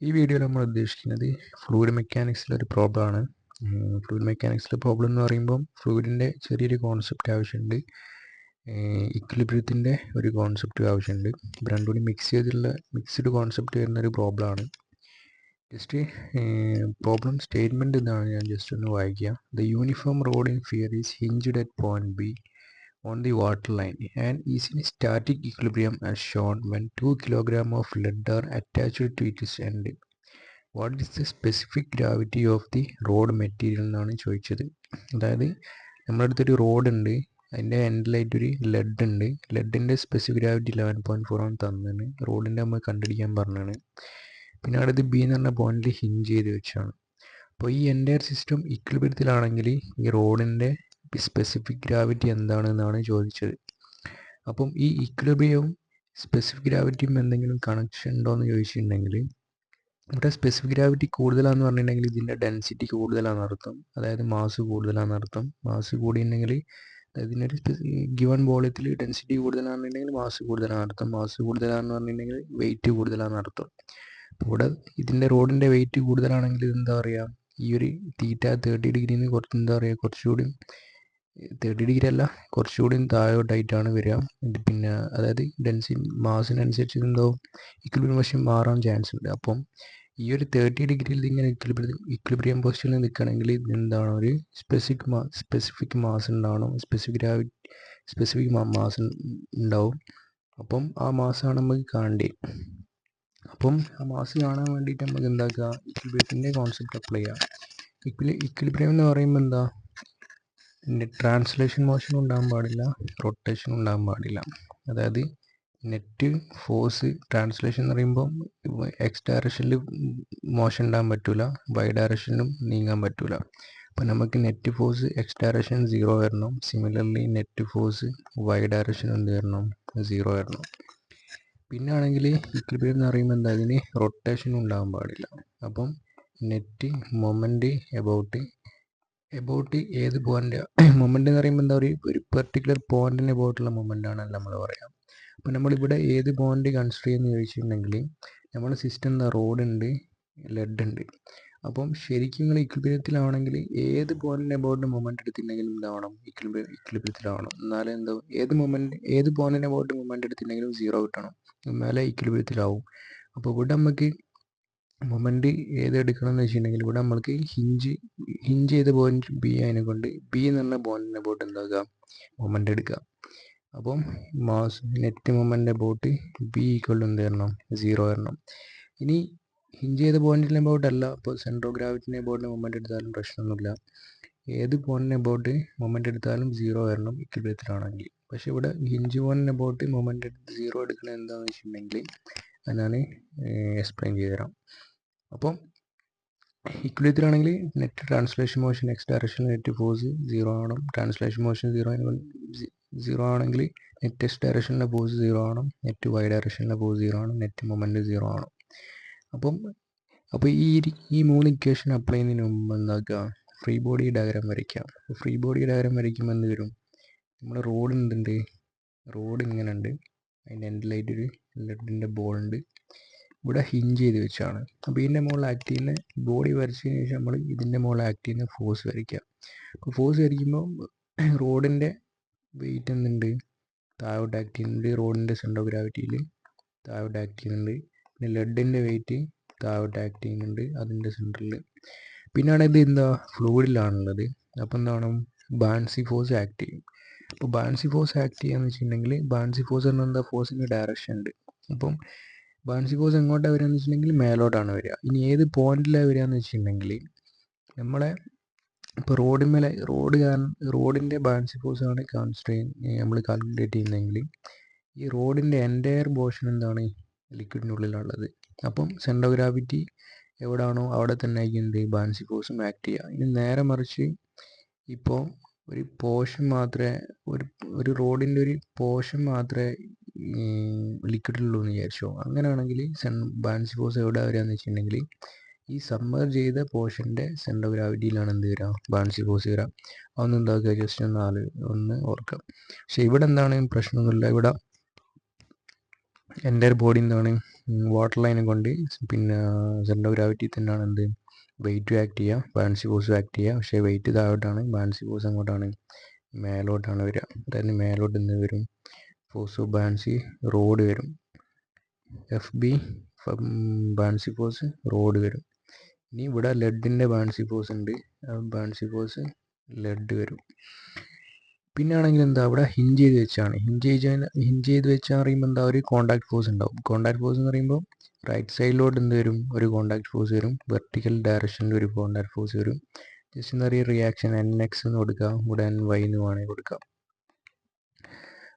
ഈ വീഡിയോയിൽ നമ്മൾ ഉദ്ദേശിക്കുന്നത് ഫ്ലൂയിഡ് മെക്കാനിക്സിലെ ഒരു പ്രോബ്ലമാണ്. ഫ്ലൂയിഡ് മെക്കാനിക്സിലെ പ്രോബ്ലം എന്ന് പറയുമ്പം ഫ്ലൂയിഡിൻ്റെ ചെറിയൊരു കോൺസെപ്റ്റ് ആവശ്യമുണ്ട്, ഇക്വിലിബ്രിയത്തിൻ്റെ ഒരു കോൺസെപ്റ്റ് ആവശ്യമുണ്ട്. ഇത് രണ്ടും കൂടി മിക്സ്ഡ് കോൺസെപ്റ്റ് വരുന്നൊരു പ്രോബ്ലമാണ്. ജസ്റ്റ് പ്രോബ്ലം സ്റ്റേറ്റ്മെൻറ്റ് ഇതാണ്, ഞാൻ ജസ്റ്റ് ഒന്ന് വായിക്കാം. The uniform road in fear is hinged at point B on the water line and is in static equilibrium as shown when 2 kg of lead are attached to its end. What is the specific gravity of the road material എന്നാണ് ചോദിച്ചത്. അതായത് നമ്മുടെ അടുത്തൊരു road ഉണ്ട്, അതിൻ്റെ എൻഡിലായിട്ടൊരു lead ഉണ്ട്. ലെഡിൻ്റെ specific gravity 11.4 ആണ് തന്നതാണ്. റോഡിൻ്റെ നമ്മൾ കണ്ടുപിടിക്കാൻ പറഞ്ഞാണ്. പിന്നെ അടുത്ത് ബി എന്ന് പറഞ്ഞ പോയിന്റിൽ ഹിഞ്ച് ചെയ്ത് വെച്ചാണ്. അപ്പോൾ ഈ എൻ്റയർ സിസ്റ്റം ഇക്വിലിബ്രിയത്തിലാണെങ്കിൽ ഈ റോഡിൻ്റെ സ്പെസിഫിക് ഗ്രാവിറ്റി എന്താണെന്നാണ് ചോദിച്ചത്. അപ്പം ഈ ഇക്വിലിബ്രിയവും സ്പെസിഫിക് ഗ്രാവിറ്റിയും എന്തെങ്കിലും കണക്ഷൻ ഉണ്ടോ എന്ന് ചോദിച്ചിട്ടുണ്ടെങ്കിൽ, ഇവിടെ സ്പെസിഫിക് ഗ്രാവിറ്റി കൂടുതലാണെന്ന് പറഞ്ഞിട്ടുണ്ടെങ്കിൽ ഇതിൻ്റെ ഡെൻസിറ്റി കൂടുതലാണെന്ന് അർത്ഥം, അതായത് മാസ് കൂടുതലാണെന്ന് അർത്ഥം. മാസ് കൂടിയിട്ടുണ്ടെങ്കിൽ ഇതിനൊരു ഗിവൺ വോളിയത്തിൽ ഡെൻസിറ്റി കൂടുതലാണെന്നുണ്ടെങ്കിൽ മാസ് കൂടുതലാണെന്ന് അർത്ഥം. മാസ് കൂടുതലാണെന്ന് പറഞ്ഞിട്ടുണ്ടെങ്കിൽ വെയിറ്റ് കൂടുതലാണെന്ന് അർത്ഥം. അപ്പോൾ ഇവിടെ ഇതിൻ്റെ റോഡിൻ്റെ വെയിറ്റ് കൂടുതലാണെങ്കിൽ ഇതെന്താ പറയുക, ഈ ഒരു തീറ്റ 30 ഡിഗ്രിന്ന് കുറച്ച് എന്താ പറയുക, കുറച്ചുകൂടി 30 ഡിഗ്രി അല്ല, കുറച്ചുകൂടി താഴോട്ടായിട്ടാണ് വരിക. ഇത് പിന്നെ അതായത് മാസിനനുസരിച്ച് എന്താവും, ഇക്വിലിബ്രിയം പൊസിഷൻ മാറാൻ ചാൻസ് ഉണ്ട്. അപ്പം ഈ ഒരു 30 ഡിഗ്രിയിൽ ഇതിങ്ങനെ ഇക്വിലിബ്രിയം പൊസിഷനിൽ നിൽക്കുകയാണെങ്കിൽ എന്താണ്, ഒരു സ്പെസിഫിക് മാസ് ഉണ്ടാവണം, സ്പെസിഫിക് മാസ് ഉണ്ടാവും. അപ്പം ആ മാസാണ് നമുക്ക് കാണേണ്ടത്. അപ്പം ആ മാസ് കാണാൻ വേണ്ടിയിട്ട് നമുക്ക് എന്താക്കുക, ഇക്വിലിബ്രിയത്തിൻ്റെ കോൺസെപ്റ്റ് അപ്ലൈ ചെയ്യാം. ഇക്വിലിബ്രിയം എന്ന് പറയുമ്പോൾ എന്താ, ട്രാൻസ്ലേഷൻ മോഷൻ ഉണ്ടാകാൻ പാടില്ല, റൊട്ടേഷൻ ഉണ്ടാകാൻ പാടില്ല. അതായത് നെറ്റ് ഫോഴ്സ് ട്രാൻസ്ലേഷൻ എന്ന് പറയുമ്പോൾ എക്സ് ഡയറക്ഷനിൽ മോഷൻ ഉണ്ടാകാൻ പറ്റില്ല, വൈ ഡയറക്ഷനിലും നീങ്ങാൻ പറ്റില്ല. അപ്പം നമുക്ക് നെറ്റ് ഫോഴ്സ് എക്സ് ഡയറക്ഷൻ 0 വരണം. Similarly net force Y direction എന്ത് വരണം, 0 വരണം. പിന്നെ ആണെങ്കിൽ ഇക്വിലിബ്രിയം എന്ന് പറയുമ്പോൾ എന്താ, ഇതിന് റൊട്ടേഷൻ ഉണ്ടാകാൻ പാടില്ല. അപ്പം നെറ്റ് മൊമെൻറ്റ് എബൌട്ട് ഏത് പോയിൻ്റ്, മൊമെൻ്റ് എന്ന് പറയുമ്പോൾ എന്താ, ഒരു പെർട്ടിക്കുലർ പോയിന്റിന് എബൌട്ടുള്ള മൊമെൻ്റ് ആണല്ലോ നമ്മൾ പറയാം. അപ്പോൾ നമ്മളിവിടെ ഏത് പോയിന്റ് കൺസിഡർ ചെയ്യുമെന്ന് ചോദിച്ചിട്ടുണ്ടെങ്കിൽ, നമ്മുടെ സിസ്റ്റം എന്താ, റോഡ് ഉണ്ട്, ലെഡ് ഉണ്ട്. അപ്പം ശരിക്കും നിങ്ങൾ ഇക്വിലിബ്രിയത്തിലാണെങ്കിൽ ഏത് പോയിന്റിന് എബൌട്ട് മൊമെൻ്റ് എടുത്തിട്ടുണ്ടെങ്കിലും എന്താവണം, ഇക്വിലിബ്രിയത്തിലാവണം. എന്നാലേ എന്താ, ഏത് പോയിന്റിന് എബൌട്ട് മൊമെൻ്റ് എടുത്തിട്ടുണ്ടെങ്കിലും 0 കിട്ടണം, എന്നാലേ ഇക്വിലിബ്രിയത്തിലാവും. അപ്പോൾ ഇവിടെ നമുക്ക് മൊമെൻ്റ് ഏത് എടുക്കണം എന്ന് വെച്ചിട്ടുണ്ടെങ്കിൽ, ഇവിടെ നമ്മൾക്ക് ഹിഞ്ച് ചെയ്ത പോയിന്റ് ബി അതിനെ കൊണ്ട് ബി എന്ന് പറഞ്ഞ പോയിന്റിനെ ബോട്ട് എന്താക്കുക, മൊമെൻ്റ് എടുക്കുക. അപ്പം mass net moment about B equal എന്ത് വരണം, 0 വരണം. ഇനി ഹിഞ്ച് ചെയ്ത പോയിന്റിനെ അബൌട്ട് അല്ല, അപ്പോൾ സെൻട്രൽ ഗ്രാവിറ്റിനെ അബൌട്ട് മൊമെൻ്റ് എടുത്താലും പ്രശ്നമൊന്നുമില്ല. ഏത് പോയിന്റിനെ അബൌട്ട് മൊമെൻ്റ് എടുത്താലും 0 വരണം ഇക്വിലിബ്രിയത്തിലാണെങ്കിൽ. പക്ഷേ ഇവിടെ ഹിഞ്ച് പോയിന്റിനെ അബൌട്ട് മൊമെൻ്റ് എടുത്ത് 0 എടുക്കുന്നത് എന്താണെന്ന് വെച്ചിട്ടുണ്ടെങ്കിൽ ഞാൻ എക്സ്പ്ലെയിൻ ചെയ്തുതരാം. അപ്പം ഇക്വിലിബ്രിയത്തിലാണെങ്കിൽ net translation motion X direction net force 0 ആവണം. ട്രാൻസ്ലേഷൻ മോഷൻ 0 ആണെങ്കിൽ നെറ്റ് എക്സ് ഡയറക്ഷനിലെ ഫോഴ്സ് 0 ആവണം, നെറ്റ് വൈ ഡയറക്ഷനിലെ ഫോഴ്സ് 0 ആവണം, നെറ്റ് മൊമെൻറ്റ് 0 ആവണം. അപ്പോൾ ഈ 3 ഇക്വേഷൻ അപ്ലൈ ചെയ്യുന്നതിന് മുമ്പ് എന്താക്കുക, ഫ്രീ ബോഡി ഡയഗ്രാം വരയ്ക്കാം. ഫ്രീ ബോഡി ഡയഗ്രാം വരയ്ക്കുമ്പോൾ എന്ത് വരും, നമ്മുടെ റോഡ് എന്തുണ്ട്, റോഡ് ഇങ്ങനെ ഉണ്ട്, അതിൻ്റെ എൻഡിലായിട്ടൊരു ലെഡിൻ്റെ ബോൾ ഉണ്ട്, ഇവിടെ ഹിഞ്ച് ചെയ്ത് വെച്ചാണ്. അപ്പോൾ ഇതിൻ്റെ മുകളിൽ ആക്ട് ചെയ്യുന്ന ബോഡി വരച്ചതിന് ശേഷം നമ്മൾ ഇതിൻ്റെ മുകളിൽ ആക്ട് ചെയ്യുന്ന ഫോഴ്സ് വരയ്ക്കുക. അപ്പോൾ ഫോഴ്സ് വരയ്ക്കുമ്പോൾ റോഡിൻ്റെ വെയിറ്റ് എന്തുണ്ട്, താഴോട്ട് ആക്ട് ചെയ്യുന്നുണ്ട്, റോഡിൻ്റെ സെൻറ്റർ ഓഫ് ഗ്രാവിറ്റിയിൽ താഴോട്ട് ആക്ട് ചെയ്യുന്നുണ്ട്. പിന്നെ ലെഡിൻ്റെ വെയിറ്റ് താഴോട്ട് ആക്ട് ചെയ്യുന്നുണ്ട്, അതിൻ്റെ സെൻറ്ററിൽ. പിന്നെയാണ് ഇത് എന്താ, ഫ്ലൂയിഡിലാണുള്ളത്. അപ്പോൾ എന്താണ്, ബാൻസി ഫോഴ്സ് ആക്ട് ചെയ്യും. അപ്പോൾ ബാൻസി ഫോഴ്സ് ആക്ട് ചെയ്യാന്ന് വെച്ചിട്ടുണ്ടെങ്കിൽ, ബാൻസി ഫോഴ്സ് പറഞ്ഞാൽ എന്താ, ഫോഴ്സിൻ്റെ ഡയറക്ഷൻ ഉണ്ട്. അപ്പം ബാൻസി ഫോഴ്സ് എങ്ങോട്ടാണ് വരിക എന്ന് വെച്ചിട്ടുണ്ടെങ്കിൽ മേലോട്ടാണ് വരിക. ഇനി ഏത് പോയിന്റിലാണ് വരിക എന്ന് വെച്ചിട്ടുണ്ടെങ്കിൽ, നമ്മളെ ഇപ്പോൾ റോഡിൻ്റെ ബാൻസി ഫോഴ്സ് ആണ് നമ്മൾ കാൽക്കുലേറ്റ് ചെയ്യുന്നതെങ്കിൽ, ഈ റോഡിൻ്റെ എൻ്റയർ പോർഷൻ എന്താണ്, ലിക്വിഡിൻ്റെ ഉള്ളിലുള്ളത്. അപ്പം സെൻറ്റർ ഓഫ് ഗ്രാവിറ്റി എവിടെയാണോ അവിടെ തന്നെ ആയിരിക്കും ബാൻസി ഫോഴ്സും ആക്ട് ചെയ്യുക. ഇനി നേരെ മറിച്ച് ഇപ്പോൾ ഒരു പോർഷൻ മാത്രമേ, ഒരു റോഡിൻ്റെ ഒരു പോർഷൻ മാത്രമേ ലിക്വിഡിലുള്ളൂ എന്ന് വിചാരിച്ചോ. അങ്ങനെയാണെങ്കിൽ ബാൻസി ഫോഴ്സ് എവിടെ വരികയെന്ന് വെച്ചിട്ടുണ്ടെങ്കിൽ, ഈ സബ്മർജ് ചെയ്ത പോർഷൻ്റെ സെൻറ്റർ ഓഫ് ഗ്രാവിറ്റിയിലാണ് എന്ത് വരിക, ബാൻസി ഫോഴ്സ് വരിക. അതൊന്നും എന്താക്കുക, ജസ്റ്റ് ഒന്ന് ഓർക്കാം. പക്ഷേ ഇവിടെ എന്താണ്, പ്രശ്നമൊന്നുമില്ല. ഇവിടെ എൻ്റെ ബോഡി എന്താണ്, വാട്ടർ ലൈനെ കൊണ്ട് പിന്നെ സെൻറ്റർ ഓഫ് ഗ്രാവിറ്റി തന്നെയാണ് എന്ത് വെയിറ്റ് ആക്ട് ചെയ്യുക, ബയാൻസി ഫോഴ്സും ആക്ട് ചെയ്യുക. പക്ഷേ വെയിറ്റ് താഴോട്ടാണ്, ബയാൻസി ഫോഴ്സ് അങ്ങോട്ടാണ് മേലോട്ടാണ് വരിക. അതായത് മേലോട്ട് നിന്ന് വരും ഫോഴ്സ് ഓഫ് ബയാൻസി റോഡ് വരും, എഫ് ബി ബയാൻസി ഫോഴ്സ് റോഡ് വരും. ഇനി ഇവിടെ ലെഡിൻ്റെ ബയാൻസി ഫോഴ്സ് ഉണ്ട്, ബയാൻസി ഫോഴ്സ് ലെഡ് വരും. പിന്നെ ആണെങ്കിൽ എന്താ ഇവിടെ ഹിഞ്ച് ചെയ്ത് വെച്ചാണ്, ഹിഞ്ച് ചെയ്ത് വെച്ചാൽ പറയുമ്പോൾ എന്താ ഒരു കോണ്ടാക്ട് ഫോഴ്സ് ഉണ്ടാവും. കോണ്ടാക്ട് ഫോഴ്സ് എന്ന് പറയുമ്പോൾ റൈറ്റ് സൈഡിലോട്ട് എന്ത് വരും, ഒരു കോണ്ടാക്ട് ഫോഴ്സ് വരും, വെർട്ടിക്കൽ ഡയറക്ഷനിൽ ഒരു കോണ്ടാക്ട് ഫോഴ്സ് വരും. ജസ്റ്റ് എന്താ പറയുക റിയാക്ഷൻ NX എന്ന് കൊടുക്കാം, ഇവിടെ NY എന്ന് വേണമെങ്കിൽ കൊടുക്കാം.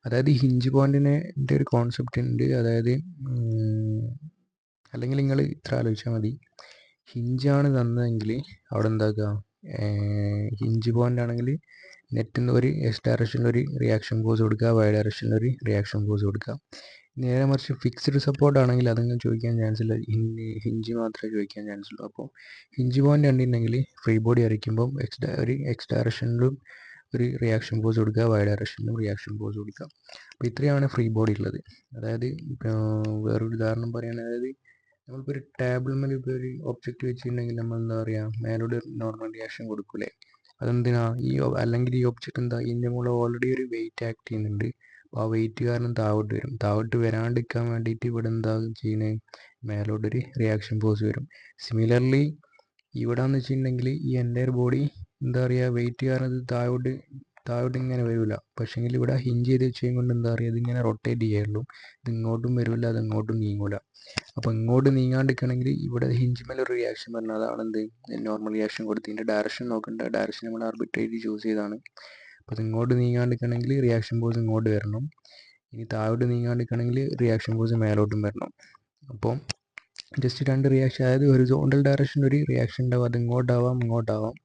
അതായത് ഹിഞ്ച് പോയിന്റിനെ ഒരു കോൺസെപ്റ്റ് ഉണ്ട്. അതായത് അല്ലെങ്കിൽ നിങ്ങൾ ഇത്ര ആലോചിച്ചാൽ മതി, ഹിഞ്ചാണ് തന്നതെങ്കിൽ അവിടെ എന്താക്കുക, ഹിഞ്ച് പോയിന്റ് ആണെങ്കിൽ നെറ്റിൽ നിന്ന് ഒരു എസ് ഡയറക്ഷനിൽ ഒരു റിയാക്ഷൻ ഫോഴ്സ് കൊടുക്കുക, വൈ ഡയറക്ഷനിൽ ഒരു റിയാക്ഷൻ ഫോഴ്സ് കൊടുക്കുക. നേരെ മറിച്ച് ഫിക്സ്ഡ് സപ്പോർട്ട് ആണെങ്കിൽ അതൊന്നും ചോദിക്കാൻ ചാൻസ് ഇല്ല, ഹിഞ്ച് മാത്രമേ ചോദിക്കാൻ ചാൻസ് ഉള്ളൂ. അപ്പോൾ ഹിഞ്ച് പോയിന്റ് കണ്ടിട്ടുണ്ടെങ്കിൽ ഫ്രീ ബോഡി വരയ്ക്കുമ്പം എക്സ് ഡയറക്ഷനിലും ഒരു റിയാക്ഷൻ ഫോഴ്സ് കൊടുക്കുക, വൈ ഡയറക്ഷനിലും റിയാക്ഷൻ ഫോഴ്സ് കൊടുക്കുക. അപ്പോൾ ഇത്രയാണ് ഫ്രീ ബോഡി ഉള്ളത്. അതായത് വേറൊരു ഉദാഹരണം പറയുകയാണ്, അതായത് നമ്മളിപ്പോൾ ഒരു ടേബിൾ മേൽ ഇപ്പോൾ ഒരു ഒബ്ജക്റ്റ് വെച്ചിട്ടുണ്ടെങ്കിൽ നമ്മൾ എന്താ പറയുക, മേലോട്ട് നോർമൽ റിയാക്ഷൻ കൊടുക്കൂലേ. അതെന്തിനാ അല്ലെങ്കിൽ ഈ ഒബ്ജക്റ്റ് എന്താ ഇതിൻ്റെ മുകളിൽ ഓൾറെഡി ഒരു വെയിറ്റ് ആക്ട് ചെയ്യുന്നുണ്ട്. അപ്പോൾ ആ വെയിറ്റ് കാരണം താഴോട്ട് വരും, താഴോട്ട് വരാണ്ടിരിക്കാൻ വേണ്ടിയിട്ട് ഇവിടെ എന്താ ചെയ്യുന്നത്, മേലോട്ടൊരു റിയാക്ഷൻ ഫോഴ്സ് വരും. സിമിലർലി ഇവിടെ എന്ന് വെച്ചിട്ടുണ്ടെങ്കിൽ ഈ എൻ്റയർ ബോഡി എന്താ പറയുക വെയിറ്റ് കാരണം ഇത് താഴോട്ട് ഇങ്ങനെ വരില്ല. പക്ഷേങ്കിൽ ഇവിടെ ഹിഞ്ച് ചെയ്ത് വെച്ചും കൊണ്ട് എന്താ പറയുക ഇതിങ്ങനെ റൊട്ടേറ്റ് ചെയ്യുള്ളൂ, ഇത് ഇങ്ങോട്ടും വരില്ല, അത് ഇങ്ങോട്ടും നീങ്ങൂല. അപ്പോൾ ഇങ്ങോട്ട് നീങ്ങാണ്ടിരിക്കണമെങ്കിൽ ഇവിടെ ഹിഞ്ച് മേലെ ഒരു റിയാക്ഷൻ പറഞ്ഞാൽ അതാണ് എന്ത് നോർമൽ റിയാക്ഷൻ കൊടുത്ത് ഇതിൻ്റെ ഡയറക്ഷൻ നോക്കേണ്ട, ഡയറക്ഷൻ നമ്മൾ ആർബിട്രേറ്റ് ചൂസ് ചെയ്താണ്. അപ്പോൾ അത് ഇങ്ങോട്ട് നീങ്ങാണ്ടിരിക്കണമെങ്കിൽ റിയാക്ഷൻ ഫോഴ്സ് ഇങ്ങോട്ട് വരണം, ഇനി താഴോട്ട് നീങ്ങാണ്ടിരിക്കണമെങ്കിൽ റിയാക്ഷൻ ഫോഴ്സ് മേലോട്ടും വരണം. അപ്പോൾ ജസ്റ്റ് രണ്ട് റിയാക്ഷൻ, അതായത് ഹൊറിസോണ്ടൽ ഡയറക്ഷനിൽ ഒരു റിയാക്ഷൻ ഉണ്ടാവും, അത് ഇങ്ങോട്ടാവാം ഇങ്ങോട്ടാവാം.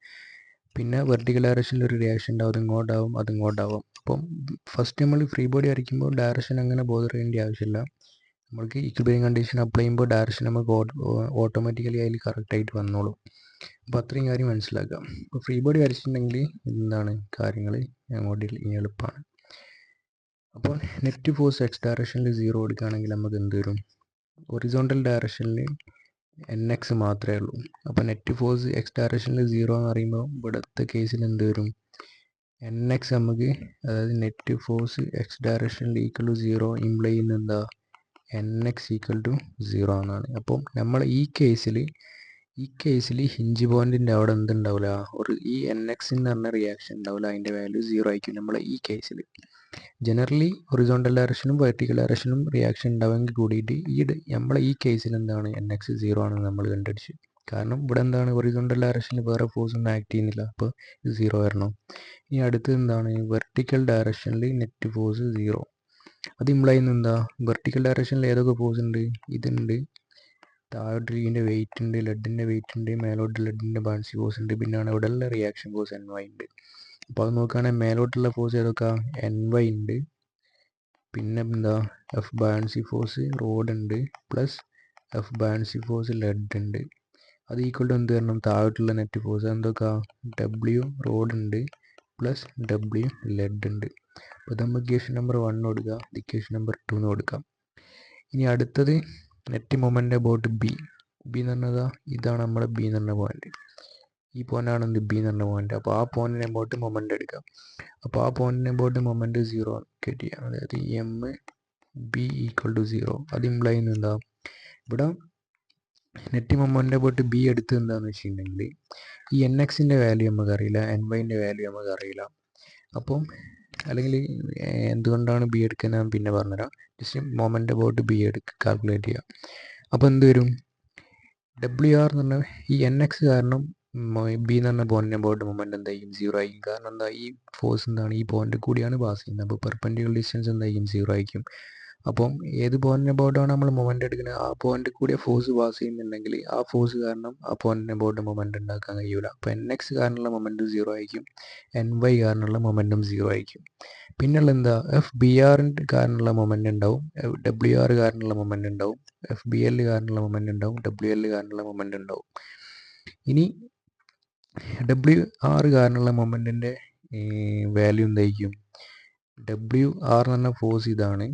പിന്നെ വെർട്ടിക്കൽ ഡയറക്ഷനിൽ ഒരു റിയാക്ഷൻ ഉണ്ടാവും, അത് ഇങ്ങോട്ടാവും അത് ഇങ്ങോട്ടാവാം. അപ്പം ഫസ്റ്റ് നമ്മൾ ഫ്രീ ബോഡി വരയ്ക്കുമ്പോൾ ഡയറക്ഷൻ അങ്ങനെ ബോധർ ചെയ്യേണ്ട ആവശ്യമില്ല. നമ്മൾക്ക് ഇക്വിലിബ്രിയം കണ്ടീഷൻ അപ്ലൈ ചെയ്യുമ്പോൾ ഡയറക്ഷൻ നമുക്ക് ഓട്ടോമാറ്റിക്കലി അതിൽ കറക്റ്റായിട്ട് വന്നോളും. അപ്പോൾ അത്രയും കാര്യം മനസ്സിലാക്കാം. അപ്പോൾ ഫ്രീ ബോഡി വരച്ചിട്ടുണ്ടെങ്കിൽ എന്താണ് കാര്യങ്ങൾ അങ്ങോട്ട് എളുപ്പമാണ്. അപ്പോൾ നെറ്റ് ഫോഴ്സ് എക്സ് ഡയറക്ഷനിൽ 0 കൊടുക്കുകയാണെങ്കിൽ നമുക്ക് എന്ത് വരും, ഹൊറിസോണ്ടൽ ഡയറക്ഷനിൽ NX മാത്രമേ ഉള്ളൂ. അപ്പോൾ നെറ്റ് ഫോഴ്സ് എക്സ് ഡയറക്ഷനിൽ 0 എന്ന് പറയുമ്പോൾ ഇവിടുത്തെ കേസിൽ എന്ത് വരും, NX നമുക്ക്, അതായത് നെറ്റ് ഫോഴ്സ് എക്സ് ഡയറക്ഷനിൽ ഈക്വൽ ടു 0 ഇംപ്ലൈ ചെയ്യുന്ന എന്താ NX ഈക്വൽ ടു 0 എന്നാണ്. അപ്പം നമ്മൾ ഈ കേസിൽ ഹിഞ്ച് പോയിന്റിൻ്റെ അവിടെ എന്തുണ്ടാവില്ല, ഈ NX എന്ന് പറഞ്ഞ റിയാക്ഷൻ ഉണ്ടാവില്ല, അതിൻ്റെ വാല്യൂ 0 ആയിരിക്കും. നമ്മൾ ഈ കേസിൽ ജനറലി ഹൊറിസോണ്ടൽ ഡയറക്ഷനും വെർട്ടിക്കൽ ഡയറക്ഷനും റിയാക്ഷൻ ഉണ്ടാവുമെങ്കിൽ കൂടിയിട്ട് നമ്മളെ ഈ കേസിൽ എന്താണ് NX 0 ആണെന്ന് നമ്മൾ കണ്ടുപിടിച്ചു. കാരണം ഇവിടെ എന്താണ് ഹൊറിസോണ്ടൽ ഡയറക്ഷനിൽ വേറെ ഫോഴ്സ് ഒന്നും ആക്ട് ചെയ്യുന്നില്ല, അപ്പോൾ ഇത് 0 വരണം. ഇനി അടുത്ത് എന്താണ് വെർട്ടിക്കൽ ഡയറക്ഷനിൽ നെറ്റ് ഫോഴ്സ് 0. അത് ഇംപ്ലൈ ചെയ്യുന്നത് എന്താ, വെർട്ടിക്കൽ ഡയറക്ഷനിൽ ഏതൊക്കെ ഫോഴ്സ് ഉണ്ട്, ഇതുണ്ട്, താഴോട്ട് ഇതിൻ്റെ വെയിറ്റ് ഉണ്ട്, ലെഡിൻ്റെ വെയിറ്റ് ഉണ്ട്, മേലോട്ട് ലെഡിൻ്റെ ബയാൻസി ഫോഴ്സ് ഉണ്ട്, പിന്നെയാണ് ഇവിടെയുള്ള റിയാക്ഷൻ ഫോഴ്സ് NY ഉണ്ട്. അപ്പോൾ അത് നോക്കുകയാണെങ്കിൽ മേലോട്ടുള്ള ഫോഴ്സ് ഏതൊക്കെ NY ഉണ്ട്, പിന്നെ എന്താ എഫ് ബയാൻസി ഫോഴ്സ് റോഡ് ഉണ്ട്, പ്ലസ് എഫ് ബയാൻസി ഫോഴ്സ് ലെഡ് ഉണ്ട്. അത് ഈക്വൽ ടു എന്ത് വരണം, താഴോട്ടുള്ള നെറ്റ് ഫോഴ്സ് എന്തൊക്കെ W റോഡ് ഉണ്ട് പ്ലസ് W ലെഡ് ഉണ്ട്. അപ്പോൾ നമുക്ക് ഇക്വേഷൻ നമ്പർ 1 കൊടുക്കുക, ഇക്വേഷൻ നമ്പർ 2 എന്ന് കൊടുക്കാം. ഇനി അടുത്തത് നെറ്റ് മൊമെൻ്റ് അബൌട്ട് ബി എന്ന് പറഞ്ഞതാ, ഇതാണ് നമ്മുടെ ബി എന്ന് പറഞ്ഞ പോയിന്റ്. ഈ പോയിന്റാണ് എന്ത് ബി എന്ന് പറഞ്ഞ പോയിന്റ്. അപ്പോൾ ആ പോയിന്റിനെ അബൌട്ട് മൊമെൻ്റ് എടുക്കാം. അപ്പോൾ ആ പോയിന്റിനെ അബൌട്ട് മൊമെൻ്റ് 0 ആക്കിയിട്ട് ചെയ്യാം, അതായത് MB ഈക്വൽ ടു 0. അത് ഇംപ്ലൈ ചെയ്യുന്നത് എന്താ, ഇവിടെ നെറ്റ് മൊമെൻ്റ് അബൌട്ട് ബി എടുത്ത് എന്താണെന്ന് വെച്ചിട്ടുണ്ടെങ്കിൽ ഈ NXൻ്റെ വാല്യൂ നമുക്കറിയില്ല, NYൻ്റെ വാല്യൂ നമുക്കറിയില്ല. അപ്പം അല്ലെങ്കിൽ എന്തുകൊണ്ടാണ് ബി എടുക്കുന്നത് ഞാൻ പിന്നെ പറഞ്ഞുതരാം. Just moment about B calculate ചെയ്യാം. അപ്പോൾ എന്ത് വരും, WR എന്ന് പറഞ്ഞാൽ ഈ NX കാരണം ബി എന്ന് പറഞ്ഞ പോയിന്റിനെ അബൌട്ട് മൊമെൻ്റ് എന്തായിരിക്കും 0 ആയിരിക്കും. കാരണം എന്താ ഈ ഫോഴ്സ് എന്താണ് ഈ പോയിന്റ് കൂടിയാണ് പാസ് ചെയ്യുന്നത്, അപ്പോൾ പെർപെൻഡിക്കുലർ ഡിസ്റ്റൻസ് എന്തായിരിക്കും 0 ആയിരിക്കും. അപ്പം ഏത് പോയിന്റിനെ അബൌട്ടാണ് നമ്മൾ മൊമെൻ്റ് എടുക്കുന്നത്, ആ പോയിന്റ് കൂടിയ ഫോഴ്സ് പാസ് ചെയ്യുന്നുണ്ടെങ്കിൽ ആ ഫോഴ്സ് കാരണം ആ പോയിന്റിനെ അബൌട്ട് മൊമെൻ്റ് ഉണ്ടാക്കാൻ കഴിയില്ല. അപ്പോൾ NX കാരണമുള്ള മൊമെൻറ്റും 0 ആയിരിക്കും, NY കാരണമുള്ള മൊമെൻറ്റും 0 ആയിരിക്കും. പിന്നെയുള്ള എന്താ FBR കാരണമുള്ള മൊമെൻ്റ് ഉണ്ടാവും, WR കാരണമുള്ള മൊമെൻ്റ് ഉണ്ടാവും, FBL കാരണമുള്ള മൊമെൻ്റ് ഉണ്ടാവും, WL കാരണമുള്ള മൊമെൻ്റ് ഉണ്ടാവും. ഇനി WR കാരണമുള്ള മൊമെൻറ്റിൻ്റെ വാല്യൂ എന്തായിരിക്കും, WR എന്ന് പറഞ്ഞ ഫോഴ്സ് ഇതാണ്,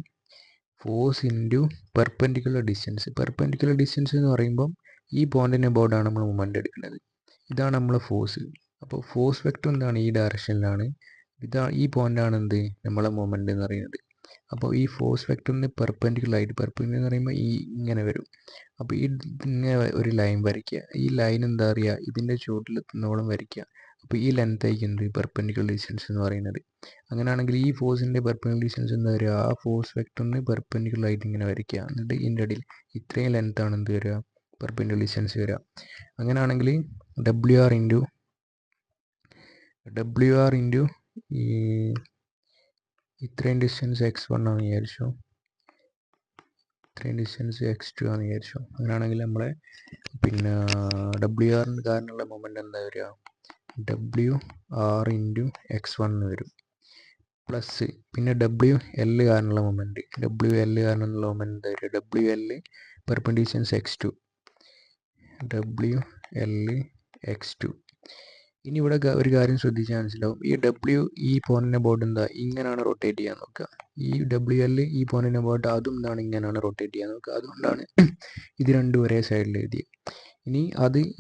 force into perpendicular distance. Perpendicular distance എന്ന് പറയുമ്പം ഈ പോയിൻറ്റിൻ്റെ അബൌട്ടാണ് നമ്മൾ മൊമെൻ്റ് എടുക്കുന്നത്. ഇതാണ് നമ്മളെ ഫോഴ്സ്. അപ്പോൾ ഫോഴ്സ് വെക്ടർ എന്താണ്, ഈ ഡയറക്ഷനിലാണ്. ഈ പോയിൻ്റാണ് എന്ത്, നമ്മളെ മൊമെൻ്റ് എന്ന് പറയുന്നത്. അപ്പോൾ ഈ ഫോഴ്സ് വെക്ടറിന് പെർപെൻഡിക്കുലർ ആയിട്ട്, പെർപെൻഡിക്കുലർ എന്ന് പറയുമ്പോൾ ഈ ഇങ്ങനെ വരും. അപ്പോൾ ഈ ഇങ്ങനെ ഒരു ലൈൻ വരയ്ക്കുക. ഈ ലൈൻ എന്താ പറയുക, ഇതിൻ്റെ ചുവട്ടിലെത്തുന്നോളം വരയ്ക്കുക. അപ്പോൾ ഈ ലെങ്ത് ആയിരിക്കും എന്ത്, പെർപെൻഡിക്കുലർ ഡിസ്റ്റൻസ് എന്ന് പറയുന്നത്. അങ്ങനെയാണെങ്കിൽ ഈ ഫോഴ്സിൻ്റെ പെർപെൻഡിക്കുലർ ഡിസ്റ്റൻസ് എന്താ വരിക, ആ ഫോഴ്സ് വെക്ടറിന് പെർപെൻഡിക്കുലർ ആയിട്ട് ഇങ്ങനെ വരയ്ക്കുക. എന്നിട്ട് ഇതിൻ്റെ ഇടയിൽ ഇത്രയും ലെങ്ത് ആണ് എന്ത് വരിക, പെർപെൻഡിക്കുലർ ഡിസ്റ്റൻസ് വരിക. അങ്ങനെയാണെങ്കിൽ ഡബ്ല്യു ആർ ഇൻറ്റു ഈ ഇത്രയും ഡിസ്റ്റൻസ് x1 ആണ് വിചാരിച്ചു, ഇത്രയും ഡിസ്റ്റൻസ് x2 ആണ് വിചാരിച്ചു. അങ്ങനെയാണെങ്കിൽ നമ്മളെ പിന്നെ ഡബ്ല്യു ആറിന് കാരണമുള്ള മൊമെൻ്റ് എന്താ വരിക, ഡബ്ല്യു ആർ ഇൻറ്റു x1 എന്ന് വരും. പ്ലസ് പിന്നെ ഡബ്ല്യു എൽ കാരണമുള്ള മൊമെൻ്റ്, ഡബ്ല്യു എൽ കാരണമുള്ള മൊമെൻ്റ് എന്താ വരിക, W L perpendicular distance x2, W L x2. ഇനി ഇവിടെ ഒരു കാര്യം ശ്രദ്ധിച്ചാൽ മനസ്സിലാവും, ഈ ഡബ്ല്യു ഈ പോയിന്റിൻ്റെ അബൌട്ട് എന്താ ഇങ്ങനെയാണ് റൊട്ടേറ്റ് ചെയ്യാൻ നോക്കുക. ഈ ഡബ്ല്യു എൽ ഈ പോയിന്റിൻ്റെ അബൌട്ട് അതും എന്താണ് ഇങ്ങനെയാണ് റൊട്ടേറ്റ് ചെയ്യാൻ നോക്കുക. അതുകൊണ്ടാണ് ഇത് രണ്ടും ഒരേ സൈഡിൽ എഴുതിയത്.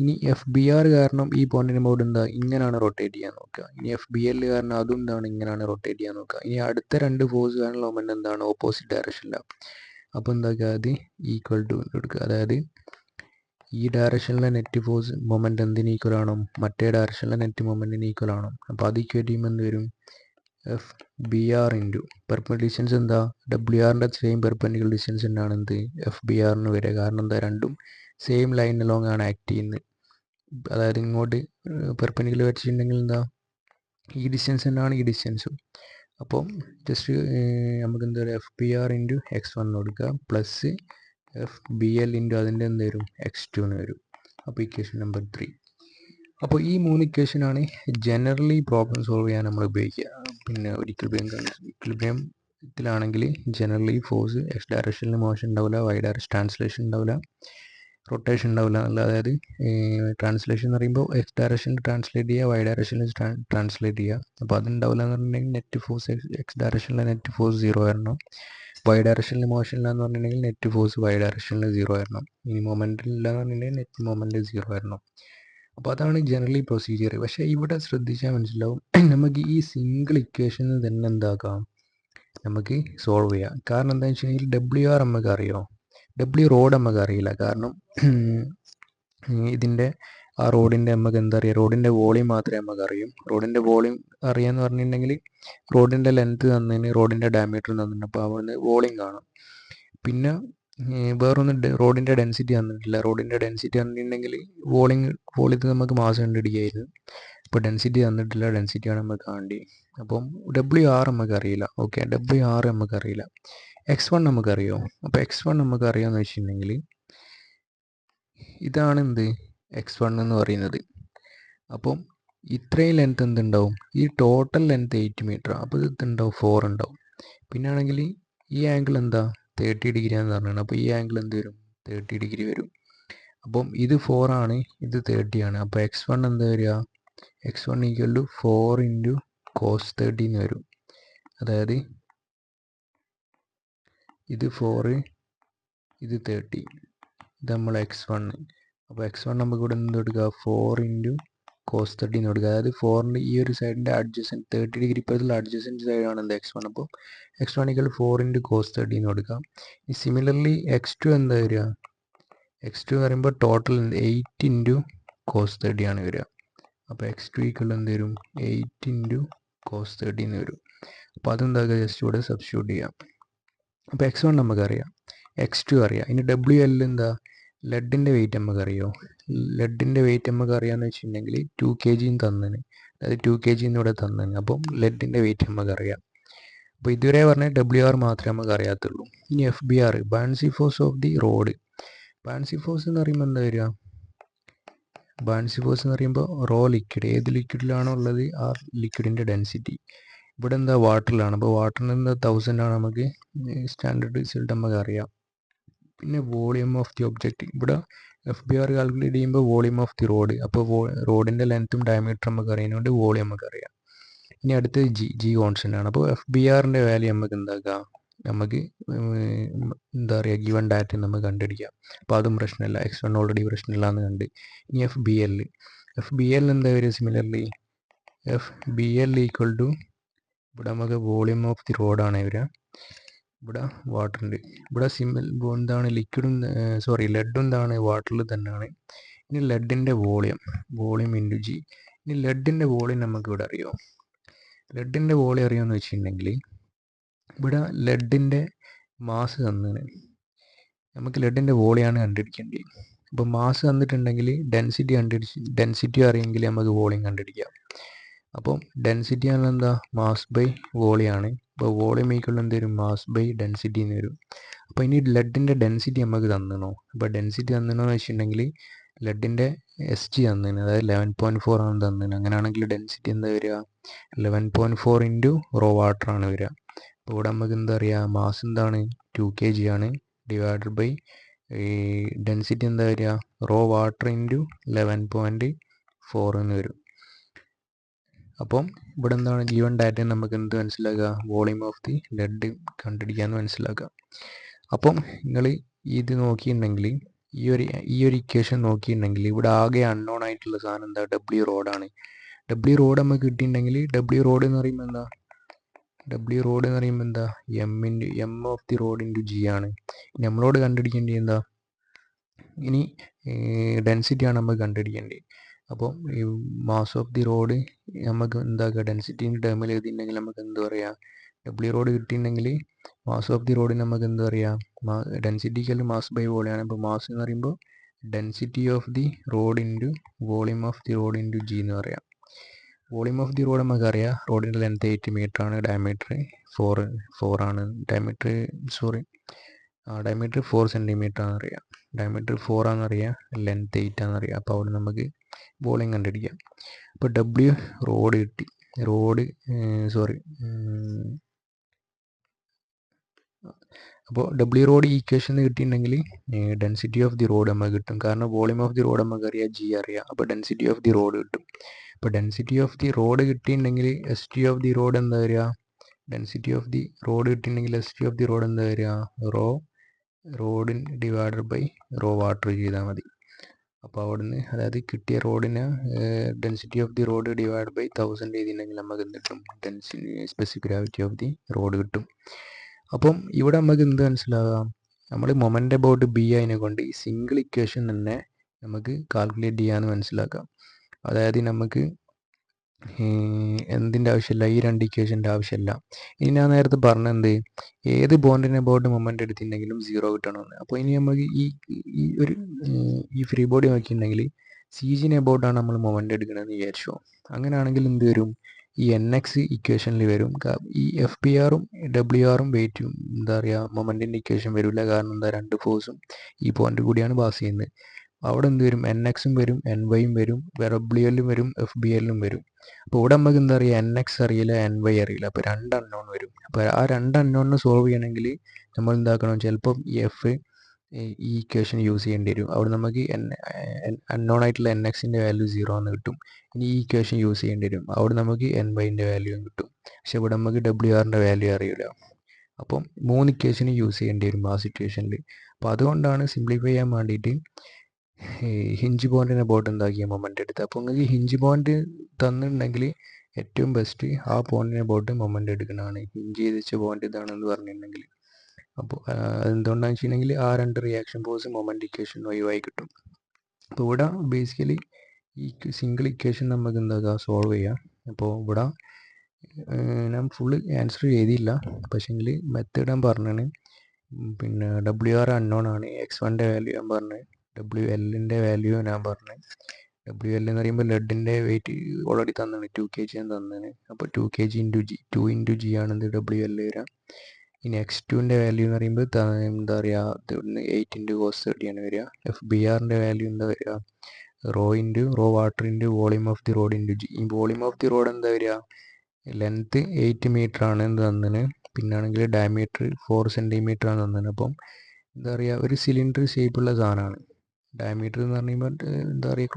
ഇനി എഫ് ബി ആർ കാരണം ഈ പോയിന്റിൻ്റെ അബൌട്ട് എന്താ ഇങ്ങനെയാണ് റൊട്ടേറ്റ് ചെയ്യാൻ നോക്കുക. ഇനി എഫ് ബി എൽ കാരണം അതും എന്താണ് ഇങ്ങനെയാണ് റൊട്ടേറ്റ് ചെയ്യാൻ നോക്കുക. ഇനി അടുത്ത രണ്ട് ഫോഴ്സ് കാരണമുള്ള മൊമെൻ്റ് എന്താണ്, ഓപ്പോസിറ്റ് ഡയറക്ഷനിലാണ്. അപ്പോൾ എന്താക്കുക, അത് ഈക്വൽ ടു എടുക്കുക. അതായത് ഈ ഡയറക്ഷനിലെ നെറ്റ് ഫോഴ്സ് മൊമെൻ്റ് എന്തിന് ഈക്വൽ ആണോ, മറ്റേ ഡയറക്ഷനിലെ നെറ്റ് മൊമെൻറ്റിന് ഈക്വൽ ആണോ. അപ്പോൾ അത് ഈക്വൽ ചെയ്യുമ്പോൾ എന്ത് വരും, F B R into perpendicular distance എന്താ, ഡബ്ല്യു ആറിൻ്റെ സെയിം പെർപെൻഡിക്കുലർ ഡിസ്റ്റൻസ് തന്നെയാണ് എന്ത് എഫ് ബി ആറിന് വരിക. കാരണം എന്താ, രണ്ടും സെയിം ലൈൻ അലോങ് ആണ് ആക്ട് ചെയ്യുന്നത്. അതായത് ഇങ്ങോട്ട് പെർപെൻഡിക്കുലർ വെച്ചിട്ടുണ്ടെങ്കിൽ എന്താ, ഈ ഡിസ്റ്റൻസ് തന്നെയാണ് ഈ ഡിസ്റ്റൻസും. അപ്പം ജസ്റ്റ് നമുക്ക് എന്താ പറയുക, F B R into x1 കൊടുക്കുക, plus F B L into അതിൻ്റെ എന്ത് വരും, x2 എന്ന് വരും. അപ്പോൾ ഇക്വേഷൻ നമ്പർ 3. അപ്പോൾ ഈ 3 ഇക്വേഷനാണ് ജനറലി പ്രോബ്ലം സോൾവ് ചെയ്യാൻ നമ്മൾ ഉപയോഗിക്കുക. പിന്നെ ഇക്വിലിബ്രിയത്തിലാണെങ്കിൽ ജനറലി ഫോഴ്സ് എക്സ് ഡയറക്ഷനിൽ മോഷൻ ഉണ്ടാവില്ല, വൈ ഡയറക്ഷൻ ട്രാൻസ്ലേഷൻ ഉണ്ടാവില്ല, റൊട്ടേഷൻ ഉണ്ടാവില്ല. അതായത് ട്രാൻസ്ലേഷൻ എന്ന് പറയുമ്പോൾ എക്സ് ഡയറക്ഷനിൽ ട്രാൻസ്ലേറ്റ് ചെയ്യുക, വൈ ഡയറക്ഷനിൽ ട്രാൻസ്ലേറ്റ് ചെയ്യുക. അപ്പോൾ അതുണ്ടാവില്ല എന്ന് പറഞ്ഞിട്ടുണ്ടെങ്കിൽ നെറ്റ് ഫോഴ്സ് എക്സ് ഡയറക്ഷനിലെ നെറ്റ് ഫോഴ്സ് 0 വരണം. വൈ ഡയറക്ഷനിൽ മോഷൻ ഇല്ല എന്ന് പറഞ്ഞിട്ടുണ്ടെങ്കിൽ നെറ്റ് ഫോഴ്സ് വൈ ഡയറക്ഷനിൽ 0 വരണം. ഇനി മൊമെൻ്റ് ഇല്ല എന്ന് പറഞ്ഞിട്ടുണ്ടെങ്കിൽ നെറ്റ് മൊമെൻ്റ് 0 വരണം. അപ്പോൾ അതാണ് ജനറലി പ്രൊസീജിയർ. പക്ഷേ ഇവിടെ ശ്രദ്ധിച്ചാൽ മനസ്സിലാവും, നമുക്ക് ഈ സിംഗിൾ ഇക്വേഷനിൽ തന്നെ എന്താക്കാം, നമുക്ക് സോൾവ് ചെയ്യാം. കാരണം എന്താണെന്ന് വെച്ച് കഴിഞ്ഞാൽ ഡബ്ല്യു ആർ നമുക്ക് അറിയോ, ഡബ്ല്യു റോഡ് നമുക്ക് അറിയില്ല. കാരണം ഇതിൻ്റെ ആ റോഡിൻ്റെ നമുക്ക് എന്താ അറിയുക, റോഡിൻ്റെ വോളിയം മാത്രമേ നമുക്ക് അറിയും. റോഡിൻ്റെ വോളിയം അറിയാമെന്ന് പറഞ്ഞിട്ടുണ്ടെങ്കിൽ റോഡിൻ്റെ ലെങ്ത് തന്നതിന് റോഡിൻ്റെ ഡയമീറ്റർ തന്നിട്ടുണ്ട്, അപ്പോൾ അവിടുന്ന് വോളിയം കാണും. പിന്നെ വേറൊന്ന് റോഡിൻ്റെ ഡെൻസിറ്റി തന്നിട്ടില്ല. റോഡിൻ്റെ ഡെൻസിറ്റി തന്നിട്ടുണ്ടെങ്കിൽ വോളിയത്തിൽ നമുക്ക് മാസം കണ്ടുപിടിക്കായിരുന്നു. ഇപ്പോൾ ഡെൻസിറ്റി തന്നിട്ടില്ല, ഡെൻസിറ്റിയാണ് നമുക്ക് കാണേണ്ടത്. അപ്പം ഡബ്ല്യു ആർ നമുക്ക് അറിയില്ല. ഓക്കെ, ഡബ്ല്യു ആർ നമുക്ക് അറിയില്ല. x1 നമുക്കറിയോ. അപ്പോൾ x1 നമുക്ക് അറിയാമെന്ന് വെച്ചിട്ടുണ്ടെങ്കിൽ ഇതാണ് എന്ത് x1 എന്ന് പറയുന്നത്. അപ്പം ഇത്രയും ലെങ്ത് എന്തുണ്ടാവും, ഈ ടോട്ടൽ ലെങ്ത് 8 മീറ്റർ. അപ്പോൾ ഇത് ഉണ്ടാവും 4 ഉണ്ടാവും. പിന്നെ ആണെങ്കിൽ ഈ ആംഗിൾ എന്താ 30 ഡിഗ്രി എന്ന് പറഞ്ഞാണ്. അപ്പോൾ ഈ ആംഗിൾ എന്ത് വരും, 30 ഡിഗ്രി വരും. അപ്പം ഇത് 4 ആണ്, ഇത് 30 ആണ്. അപ്പോൾ x1 എന്താ വരിക, x1 equal to 4 into cos 30 എന്ന് വരും. അതായത് ഇത് 4, ഇത് 30, ഇത് നമ്മൾ x1. അപ്പോൾ x1 നമുക്ക് ഇവിടെ എന്ത് കൊടുക്കുക, 4 ഇൻറ്റു കോസ് 30 എന്ന് കൊടുക്കുക. അതായത് 4ൻ്റെ ഈ ഒരു സൈഡിൻ്റെ അഡ്ജസ്റ്റൻറ്റ് 30 ഡിഗ്രി ഇപ്പോഴത്തെ അഡ്ജസ്റ്റൻറ്റ് സൈഡാണ് എന്ത് x1. അപ്പോൾ x1 ഈക്വൽ 4 ഇൻറ്റു കോസ് 30 എന്ന് കൊടുക്കാം. ഈ സിമിലർലി x2 എന്താ വരിക, x2 എന്ന് പറയുമ്പോൾ ടോട്ടൽ 8 ഇൻറ്റു കോസ് 30 ആണ് വരിക. അപ്പോൾ x2 ഈക്വൽ എന്ത് വരും, 8 ഇൻറ്റു കോസ് 30 എന്ന് വരും. അപ്പോൾ അതെന്താക്കുക, ജസ്റ്റ് ഇവിടെ സബ്സ്റ്റിറ്റ്യൂട്ട് ചെയ്യാം. അപ്പോൾ x1 നമുക്കറിയാം, x2 അറിയാം. ഇനി WL എന്താ, ലെഡിൻ്റെ വെയിറ്റ് നമുക്കറിയോ. ലെഡിൻ്റെ വെയിറ്റ് നമുക്ക് അറിയാമെന്ന് വെച്ചിട്ടുണ്ടെങ്കിൽ 2 kg തന്നതിന്, അതായത് 2 kg ഇവിടെ തന്നതിന്. അപ്പം ലെഡിൻ്റെ വെയിറ്റ് നമുക്കറിയാം. അപ്പോൾ ഇതുവരെ പറഞ്ഞ WR മാത്രമേ നമുക്ക് അറിയാത്തുള്ളൂ. ഇനി FBR, buoyancy force of the rod. Buoyancy force എന്ന് പറയുമ്പോൾ എന്താ വരിക, ബയാൻസി ഫോഴ്സ് എന്ന് പറയുമ്പോൾ റോ ലിക്വിഡ്, ഏത് ലിക്വിഡിലാണോ ഉള്ളത് ആ ലിക്വിഡിൻ്റെ ഡെൻസിറ്റി. ഇവിടെ എന്താ വാട്ടറിലാണ്. അപ്പോൾ വാട്ടറിന് എന്താ 1000 ആണ് നമുക്ക് സ്റ്റാൻഡേർഡ് റിസൾട്ട് നമുക്ക് അറിയാം. പിന്നെ വോളിയം ഓഫ് ദി ഒബ്ജക്റ്റ്, ഇവിടെ FBR കാൽക്കുലേറ്റ് ചെയ്യുമ്പോൾ വോളിയം ഓഫ് ദി റോഡ്. അപ്പോൾ റോഡിൻ്റെ ലെങ്ത്തും ഡയമീറ്ററും നമുക്ക് അറിയുന്നതുകൊണ്ട് വോളിയം നമുക്ക് അറിയാം. ഇനി അടുത്തത് ജി കോൺസ്റ്റൻ്റ് ആണ്. അപ്പോൾ FBRൻ്റെ വാല്യൂ നമുക്ക് എന്താക്കാം, നമുക്ക് എന്താ പറയുക ഗിവൺ ഡാറ്റ നമുക്ക് കണ്ടുപിടിക്കാം. അപ്പോൾ അതും പ്രശ്നമില്ല, x1 ഓൾറെഡി പ്രശ്നമില്ല എന്ന് കണ്ട്. ഇനി എഫ് ബി എൽ എന്താ വരിക? Similarly F B L equal to, ഇവിടെ നമുക്ക് വോളിയം ഓഫ് ദി റോഡാണ് വരിക. ഇവിടെ വാട്ടർ ഉണ്ട്. ഇവിടെ എന്താണ് ലിക്വിഡും ലെഡും എന്താണ് വാട്ടറിൽ തന്നെയാണ്. ഇനി ലെഡിൻ്റെ വോളിയം ഇൻറ്റു ജി. ഇനി ലെഡിൻ്റെ വോളിയം നമുക്ക് ഇവിടെ അറിയോ? ലെഡിൻ്റെ വോളിയം അറിയാമെന്ന് വെച്ചിട്ടുണ്ടെങ്കിൽ ഇവിടെ ലെഡിൻ്റെ മാസ് തന്നതിന് നമുക്ക് ലെഡിൻ്റെ വോളിയാണ് കണ്ടുപിടിക്കേണ്ടത്. അപ്പോൾ മാസ് തന്നിട്ടുണ്ടെങ്കിൽ ഡെൻസിറ്റി അറിയെങ്കിൽ നമുക്ക് വോളിയം കണ്ടുപിടിക്കാം. അപ്പം ഡെൻസിറ്റി ആണ് എന്താ? മാസ് ബൈ വോളിയാണ്. അപ്പോൾ വോളിയം ഈക്വൽ എന്ത് വരും? മാസ് ബൈ ഡെൻസിറ്റി എന്ന് വരും. അപ്പോൾ ഇനി ലെഡിൻ്റെ ഡെൻസിറ്റി നമുക്ക് തന്നണോ? അപ്പോൾ ഡെൻസിറ്റി തന്നണോ എന്ന് വെച്ചിട്ടുണ്ടെങ്കിൽ ലെഡിൻ്റെ SG തന്നതിന്, അതായത് 11.4 ആണ് തന്നതിന്. അങ്ങനെയാണെങ്കിൽ ഡെൻസിറ്റി എന്താ വരിക? 11.4 ഇൻറ്റു റോ വാട്ടർ ആണ് വരിക. അപ്പോൾ ഇവിടെ നമുക്ക് എന്താ അറിയാം? മാസ് എന്താണ്? 2 kg ആണ്. ഡിവൈഡഡ് ബൈ ഡെൻസിറ്റി എന്താ വരിക? റോ വാട്ടർ ഇൻറ്റു 11.4 എന്ന് വരും. അപ്പം ഇവിടെ എന്താണ് ഗിവൺ ഡാറ്റ നമുക്ക് എന്ത് മനസ്സിലാക്കുക? വോളിയം ഓഫ് ദി ലെഡ് കണ്ടുപിടിക്കാമെന്ന് മനസ്സിലാക്കുക. അപ്പം നിങ്ങൾ ഇത് നോക്കിയിട്ടുണ്ടെങ്കിൽ ഈ ഒരു ഇക്വേഷൻ നോക്കിയിട്ടുണ്ടെങ്കിൽ ഇവിടെ ആകെ അൺനോൺ ആയിട്ടുള്ള സാധനം എന്താ? W റോഡാണ്. W റോഡ് നമുക്ക് കിട്ടിയിട്ടുണ്ടെങ്കിൽ W റോഡ് എന്ന് പറയുമ്പോൾ എന്താ? M of the rod into G ആണ്. നമ്മളോട് കണ്ടുപിടിക്കേണ്ടത് എന്താ? ഇനി ഡെൻസിറ്റിയാണ് നമുക്ക് കണ്ടുപിടിക്കേണ്ടത്. അപ്പോൾ ഈ മാസ് ഓഫ് ദി റോഡ് നമുക്ക് എന്താക്കുക? ഡെൻസിറ്റിൻ്റെ ടേമിൽ എഴുതിയിട്ടുണ്ടെങ്കിൽ നമുക്ക് എന്ത് പറയാം? W റോഡ് കിട്ടിയിട്ടുണ്ടെങ്കിൽ മാസ് ഓഫ് ദി റോഡിന് നമുക്ക് എന്ത് പറയാം? ഡെൻസിറ്റിക്കൽ മാസ് ബൈ വോളിയാണ്. അപ്പോൾ മാസ് എന്ന് പറയുമ്പോൾ density of the rod into volume of the rod into G എന്ന് പറയാം. വോളിയം ഓഫ് ദി റോഡ് നമുക്കറിയാം. റോഡിൻ്റെ ലെങ്ത് 8 മീറ്റർ ആണ്. ഡയമീറ്റർ 4 ആണ്. ഡയമീറ്റർ 4 സെൻറ്റിമീറ്റർ ആണെന്നറിയാം. ഡയമീറ്റർ 4 ആണെന്നറിയാം. ലെങ്ത് 8 ആണെന്നറിയാം. അപ്പോൾ അവിടെ നമുക്ക് വോളിയം കണ്ടുപിടിക്കാം. അപ്പോൾ W റോഡ് കിട്ടി. അപ്പോൾ W റോഡ് ഈക്വേഷൻ കിട്ടിയിട്ടുണ്ടെങ്കിൽ ഡെൻസിറ്റി ഓഫ് ദി റോഡ് നമുക്ക് കിട്ടും. കാരണം വോളിയം ഓഫ് ദി റോഡ് നമുക്കറിയാം, ജി അറിയാം. അപ്പോൾ ഡെൻസിറ്റി ഓഫ് ദി റോഡ് കിട്ടും. അപ്പോൾ ഡെൻസിറ്റി ഓഫ് ദി റോഡ് കിട്ടിയിട്ടുണ്ടെങ്കിൽ ST ഓഫ് ദി റോഡ് എന്താ വരിക? ഡെൻസിറ്റി ഓഫ് ദി റോഡ് കിട്ടിയിട്ടുണ്ടെങ്കിൽ ST ഓഫ് ദി റോഡ് എന്താ വരിക? റോഡിൻ ഡിവൈഡഡ് ബൈ റോ വാട്ടർ ചെയ്താൽ മതി. അപ്പോൾ അവിടുന്ന്, അതായത് കിട്ടിയ റോഡിന് density of the rod divide by 1000 ചെയ്തിട്ടുണ്ടെങ്കിൽ നമുക്ക് എന്ത് കിട്ടും? Specific gravity of the rod കിട്ടും. അപ്പം ഇവിടെ നമുക്ക് എന്ത് മനസ്സിലാകാം? നമ്മൾ മൊമെൻ്റ് അബൌട്ട് ബി അതിനെ കൊണ്ട് ഈ സിംഗിൾ ഇക്വേഷൻ തന്നെ നമുക്ക് കാൽക്കുലേറ്റ് ചെയ്യാമെന്ന് മനസ്സിലാക്കാം. അതായത് നമുക്ക് എന്തിൻ്റെ ആവശ്യമില്ല? ഈ 2 ഇക്വേഷൻ്റെ ആവശ്യമില്ല. ഇനി ഞാൻ നേരത്തെ പറഞ്ഞത് ഏത് ബോണ്ടിനെ അബൌട്ട് മൊമെൻ്റ് എടുത്തിട്ടുണ്ടെങ്കിലും 0 കിട്ടണമെന്ന്. അപ്പോൾ ഇനി നമുക്ക് ഈ ഫ്രീ ബോഡി നോക്കിയിട്ടുണ്ടെങ്കിൽ CGനെ അബൌട്ടാണ് നമ്മൾ മൊമെൻ്റ് എടുക്കണമെന്ന് വിചാരിച്ചോ. അങ്ങനെയാണെങ്കിൽ എന്ത് വരും? ഈ NX ഇക്വേഷനിൽ വരും. ഈ FPRും WRും വെയിറ്റും എന്താ പറയുക മൊമെൻറ്റിൻ്റെ ഇക്വേഷൻ വരില്ല. കാരണം എന്താ? 2 ഫോഴ്സും ഈ പോയിന്റ് കൂടിയാണ് പാസ് ചെയ്യുന്നത്. അവിടെ എന്ത് വരും? NXും വരും, NYയും വരും, WLും വരും, FBLും വരും. അപ്പോൾ ഇവിടെ നമുക്ക് എന്താ പറയുക? NX അറിയില്ല, NY അറിയില്ല. അപ്പോൾ 2 അൺനോൺ വരും. അപ്പോൾ ആ 2 അൺനോണിനെ സോൾവ് ചെയ്യണമെങ്കിൽ നമ്മൾ എന്താക്കണം? ചിലപ്പം ഈ ഇക്വേഷൻ യൂസ് ചെയ്യേണ്ടി വരും. അവിടെ നമുക്ക് അൺനോൺ ആയിട്ടുള്ള NXൻ്റെ വാല്യൂ 0 എന്ന് കിട്ടും. ഇനി ഈ ഇക്വേഷൻ യൂസ് ചെയ്യേണ്ടി വരും. അവിടെ നമുക്ക് NYൻ്റെ വാല്യൂയും കിട്ടും. പക്ഷെ ഇവിടെ നമുക്ക് WRൻ്റെ വാല്യൂ അറിയില്ല. അപ്പം 3 ഇക്വേഷനും യൂസ് ചെയ്യേണ്ടി വരും ആ സിറ്റുവേഷനിൽ. അപ്പോൾ അതുകൊണ്ടാണ് സിംപ്ലിഫൈ ചെയ്യാൻ വേണ്ടിയിട്ട് ഹിഞ്ച് ബോണ്ടിനെ ബോട്ട് എന്താക്കിയ മൊമെൻ്റ് എടുത്ത്. അപ്പോൾ നിങ്ങൾക്ക് ഹിഞ്ച് ബോണ്ട് തന്നിട്ടുണ്ടെങ്കിൽ ഏറ്റവും ബെസ്റ്റ് ആ പോയിന്റിനെ ബോട്ട് മൊമെൻ്റ് എടുക്കുന്നതാണ്. ഹിഞ്ച് ചെയ്ത് വെച്ച പോയിന്റ് ഇതാണെന്ന് പറഞ്ഞിട്ടുണ്ടെങ്കിൽ. അപ്പോൾ എന്തുകൊണ്ടാണെന്ന് വെച്ചിട്ടുണ്ടെങ്കിൽ ആ 2 റിയാക്ഷൻ ഫോഴ്സ് മൊമെൻ്റ് ഇക്വേഷൻ ഒഴിവായി കിട്ടും. അപ്പോൾ ഇവിടെ ബേസിക്കലി ഈ സിംഗിൾ ഇക്വേഷൻ നമുക്ക് എന്താക്കുക? സോൾവ് ചെയ്യാം. അപ്പോൾ ഇവിടെ ഞാൻ ഫുള്ള് ആൻസർ ചെയ്തില്ല, പക്ഷേങ്കിൽ മെത്തേഡ് ഞാൻ പറഞ്ഞാണ്. പിന്നെ WR അൺനോൺ ആണ്. X1ൻ്റെ വാല്യൂ ഞാൻ പറഞ്ഞു. WLൻ്റെ വാല്യൂ ഞാൻ പറഞ്ഞു. WL എന്ന് പറയുമ്പോൾ ലെഡിൻ്റെ വെയിറ്റ് ഓൾറെഡി തന്നാണ്, 2 kg ആണ് തന്നതാണ്. അപ്പോൾ 2 kg into G, 2 into G ആണെന്ത്? WL വരാം. ഇനി X2ൻ്റെ വാല്യൂ എന്ന് പറയുമ്പോൾ എന്താ പറയുക? 8 ഇൻറ്റു cos 30 ആണ് വരിക. FBRൻ്റെ വാല്യൂ എന്താ വരിക? Rho water into volume of the rod into g. ഈ വോളിയം ഓഫ് ദി റോഡ് എന്താ വരിക? ലെങ്ത്ത് 8 മീറ്റർ ആണ് എന്ത് തന്നിന്. പിന്നാണെങ്കിൽ ഡയമീറ്റർ 4 സെൻറ്റിമീറ്റർ ആണ് തന്നിന്. അപ്പം എന്താ പറയുക? ഒരു സിലിണ്ടർ ഷേപ്പുള്ള സാധനമാണ്. ഡയമീറ്റർ എന്ന് പറയുമ്പോൾ എന്താ പറയുക?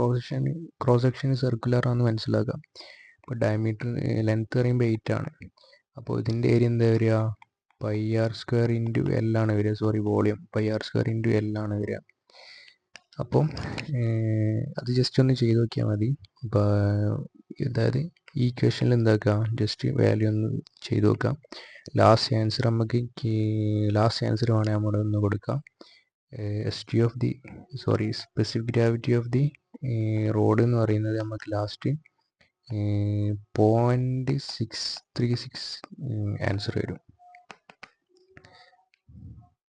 ക്രോസ് സെക്ഷൻ സർക്കുലർ ആണെന്ന് മനസ്സിലാക്കാം. അപ്പോൾ ഡയമീറ്റർ ലെങ്ത്ത് പറയുമ്പോൾ 8 ആണ്. അപ്പോൾ ഇതിൻ്റെ ഏരിയ എന്താ വരിക? πr² ഇൻറ്റു എൽ ആണ് വരിക. Sorry, volume πr² into L ആണ് വരിക. അപ്പം അത് ജസ്റ്റ് ഒന്ന് ചെയ്ത് നോക്കിയാൽ മതി. അപ്പോൾ അതായത് ഈ ഇക്വേഷനിൽ എന്താക്കുക, ജസ്റ്റ് വാല്യൂ ഒന്ന് ചെയ്ത് നോക്കാം. ലാസ്റ്റ് ആൻസർ വേണേൽ നമ്മൾ ഒന്ന് കൊടുക്കാം. Specific gravity of the road എന്ന് പറയുന്നത് നമുക്ക് ലാസ്റ്റ് 0.636 ആൻസർ വരും.